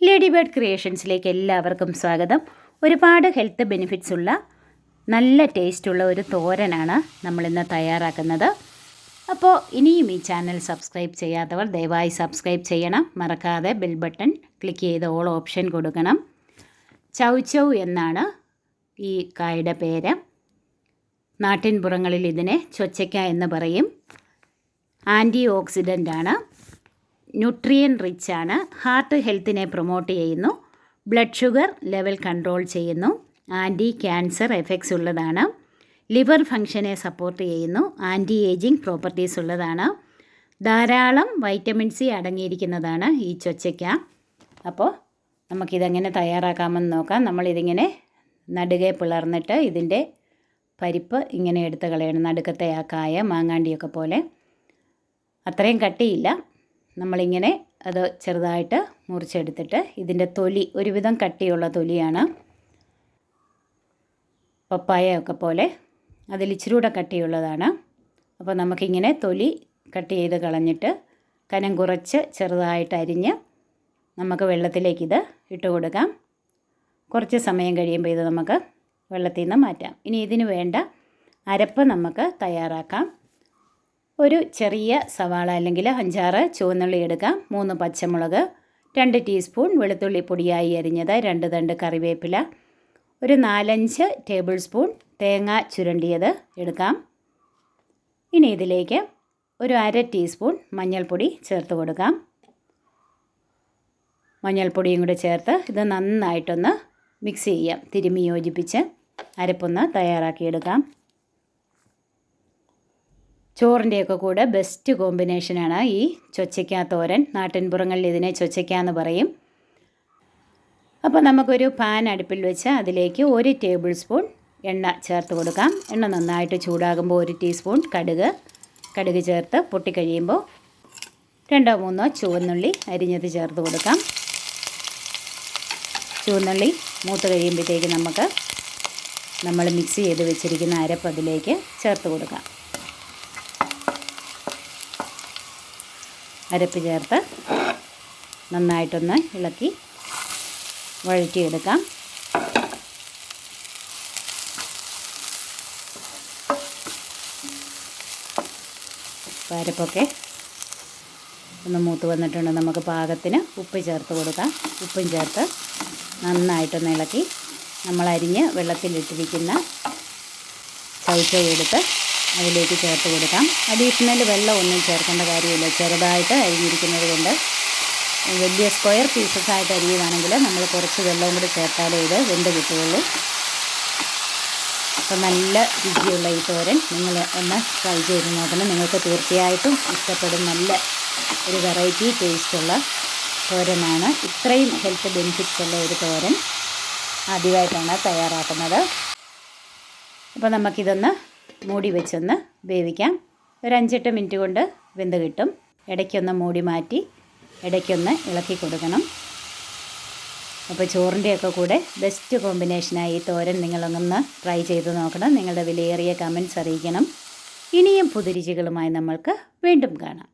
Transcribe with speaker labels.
Speaker 1: Lady bird ക്രിയേഷൻസിലേക്ക് എല്ലാവർക്കും സ്വാഗതം. ഒരുപാട് ഹെൽത്ത് ബെനിഫിറ്റ്സ് ഉള്ള നല്ല ടേസ്റ്റുള്ള ഒരു തോരനാണ് നമ്മളിന്ന് തയ്യാറാക്കുന്നത്. അപ്പോൾ ഇനിയും ഈ ചാനൽ സബ്സ്ക്രൈബ് ചെയ്യാത്തവർ ദയവായി സബ്സ്ക്രൈബ് ചെയ്യണം. മറക്കാതെ ബെൽ ബട്ടൺ ക്ലിക്ക് ചെയ്ത് ഓൾ ഓപ്ഷൻ കൊടുക്കണം. ചൗ-ചൗ എന്നാണ് ഈ കായുടെ പേര്. നാട്ടിൻപുറങ്ങളിൽ ഇതിനെ ചൊച്ചയ്ക്ക എന്ന് പറയും. ആൻറ്റി ഓക്സിഡൻ്റ് ആണ്, ന്യൂട്രിയൻ റിച്ച് ആണ്, ഹാർട്ട് ഹെൽത്തിനെ പ്രൊമോട്ട് ചെയ്യുന്നു, ബ്ലഡ് ഷുഗർ ലെവൽ കൺട്രോൾ ചെയ്യുന്നു, ആൻറ്റി ക്യാൻസർ എഫക്ട്സ് ഉള്ളതാണ്, ലിവർ ഫങ്ഷനെ സപ്പോർട്ട് ചെയ്യുന്നു, ആൻറ്റി ഏജിങ് പ്രോപ്പർട്ടീസ് ഉള്ളതാണ്, ധാരാളം വൈറ്റമിൻ സി അടങ്ങിയിരിക്കുന്നതാണ് ഈ ചൊച്ചയ്ക്ക. അപ്പോൾ നമുക്കിതെങ്ങനെ തയ്യാറാക്കാമെന്ന് നോക്കാം. നമ്മളിതിങ്ങനെ നടുകെ പിളർന്നിട്ട് ഇതിൻ്റെ പരിപ്പ് ഇങ്ങനെ എടുത്ത് കളയണം. നടുക്കത്തെ ആ കായ മാങ്ങാണ്ടിയൊക്കെ പോലെ അത്രയും കട്ടിയില്ല. നമ്മളിങ്ങനെ അത് ചെറുതായിട്ട് മുറിച്ചെടുത്തിട്ട് ഇതിൻ്റെ തൊലി ഒരുവിധം കട്ടിയുള്ള തൊലിയാണ്. പപ്പായയൊക്കെ പോലെ അതിൽ ഇച്ചിരി കൂടെ കട്ടിയുള്ളതാണ്. അപ്പോൾ നമുക്കിങ്ങനെ തൊലി കട്ട് ചെയ്ത് കളഞ്ഞിട്ട് കനം കുറച്ച് ചെറുതായിട്ട് അരിഞ്ഞ് നമുക്ക് വെള്ളത്തിലേക്കിത് ഇട്ട് കൊടുക്കാം. കുറച്ച് സമയം കഴിയുമ്പോൾ ഇത് നമുക്ക് വെള്ളത്തിൽ നിന്ന് മാറ്റാം. ഇനി ഇതിന് വേണ്ട അരപ്പ് നമുക്ക് തയ്യാറാക്കാം. ഒരു ചെറിയ സവാള അല്ലെങ്കിൽ 5-6 ചുവന്നുള്ളി എടുക്കാം, 3 പച്ചമുളക്, 2 ടീസ്പൂൺ വെളുത്തുള്ളി പൊടിയായി അരിഞ്ഞത്, 2 തണ്ട് കറിവേപ്പില, ഒരു 4-5 ടേബിൾ സ്പൂൺ തേങ്ങ ചുരണ്ടിയത് എടുക്കാം. ഇനി ഇതിലേക്ക് ഒരു 1/2 ടീസ്പൂൺ മഞ്ഞൾപ്പൊടി ചേർത്ത് കൊടുക്കാം. മഞ്ഞൾപ്പൊടിയും കൂടി ചേർത്ത് ഇത് നന്നായിട്ടൊന്ന് മിക്സ് ചെയ്യാം. തിരുമ്മി യോജിപ്പിച്ച് അരപ്പൊന്ന് തയ്യാറാക്കിയെടുക്കാം. ചോറിൻ്റെയൊക്കെ കൂടെ ബെസ്റ്റ് കോമ്പിനേഷനാണ് ഈ ചൊച്ചയ്ക്ക തോരൻ. നാട്ടിൻപുറങ്ങളിൽ ഇതിനെ ചൊച്ചയ്ക്ക എന്ന് പറയും. അപ്പോൾ നമുക്കൊരു പാൻ അടുപ്പിൽ വെച്ച് അതിലേക്ക് 1 ടേബിൾ സ്പൂൺ എണ്ണ ചേർത്ത് കൊടുക്കാം. എണ്ണ നന്നായിട്ട് ചൂടാകുമ്പോൾ 1 ടീസ്പൂൺ കടുക് ചേർത്ത് പൊട്ടിക്കഴിയുമ്പോൾ 2-3 ചുവന്നുള്ളി അരിഞ്ഞത് ചേർത്ത് കൊടുക്കാം. ചുവന്നുള്ളി മൂത്ത് കഴിയുമ്പോഴത്തേക്ക് നമ്മൾ മിക്സ് ചെയ്ത് വെച്ചിരിക്കുന്ന അരപ്പ് അതിലേക്ക് ചേർത്ത് കൊടുക്കാം. അരപ്പ് ചേർത്ത് നന്നായിട്ടൊന്ന് ഇളക്കി വഴറ്റിയെടുക്കാം. അരപ്പൊക്കെ ഒന്ന് മൂത്ത് വന്നിട്ടുണ്ട്. നമുക്ക് പാകത്തിന് ഉപ്പ് ചേർത്ത് കൊടുക്കാം. ഉപ്പും ചേർത്ത് നന്നായിട്ടൊന്ന് ഇളക്കി നമ്മൾ അരിഞ്ഞ് വെള്ളത്തിലിട്ടിരിക്കുന്ന ചൗ-ചൗ എടുത്ത് അതിലേക്ക് ചേർത്ത് കൊടുക്കാം. അഡീഷണൽ വെള്ളം ഒന്നും ചേർക്കേണ്ട കാര്യമില്ല. ചെറുതായിട്ട് അരിഞ്ഞിരിക്കുന്നത് കൊണ്ട് വലിയ സ്ക്വയർ പീസസ് ആയിട്ട് അരിയുകയാണെങ്കിൽ നമ്മൾ കുറച്ച് വെള്ളവും കൂടി ചേർത്താലേ ഇത് വെന്ത് കിട്ടുകയുള്ളൂ. അപ്പോൾ നല്ല രുചിയുള്ള ഈ തോരൻ നിങ്ങൾ ഒന്ന് ട്രൈ ചെയ്ത് നോക്കണം. നിങ്ങൾക്ക് തീർച്ചയായിട്ടും ഇഷ്ടപ്പെടും. നല്ല ഒരു വെറൈറ്റി ടേസ്റ്റുള്ള തോരനാണ്. ഇത്രയും ഹെൽത്ത് ബെനിഫിറ്റ്സ് ഉള്ള ഒരു തോരൻ ആദ്യമായിട്ടാണ് തയ്യാറാക്കുന്നത്. അപ്പോൾ നമുക്കിതൊന്ന് മൂടി വെച്ചൊന്ന് വേവിക്കാം. ഒരു 5-8 മിനിറ്റ് കൊണ്ട് വെന്ത് കിട്ടും. ഇടയ്ക്കൊന്ന് മൂടി മാറ്റി ഇടയ്ക്കൊന്ന് ഇളക്കി കൊടുക്കണം. അപ്പോൾ ചോറിൻ്റെയൊക്കെ കൂടെ ബെസ്റ്റ് കോമ്പിനേഷനായി ഈ തോരൻ നിങ്ങളൊന്ന് ട്രൈ ചെയ്ത് നോക്കണം. നിങ്ങളുടെ വിലയേറിയ കമൻറ്റ്സ് അറിയിക്കണം. ഇനിയും പുതുരുചികളുമായി നമ്മൾക്ക് വീണ്ടും കാണാം.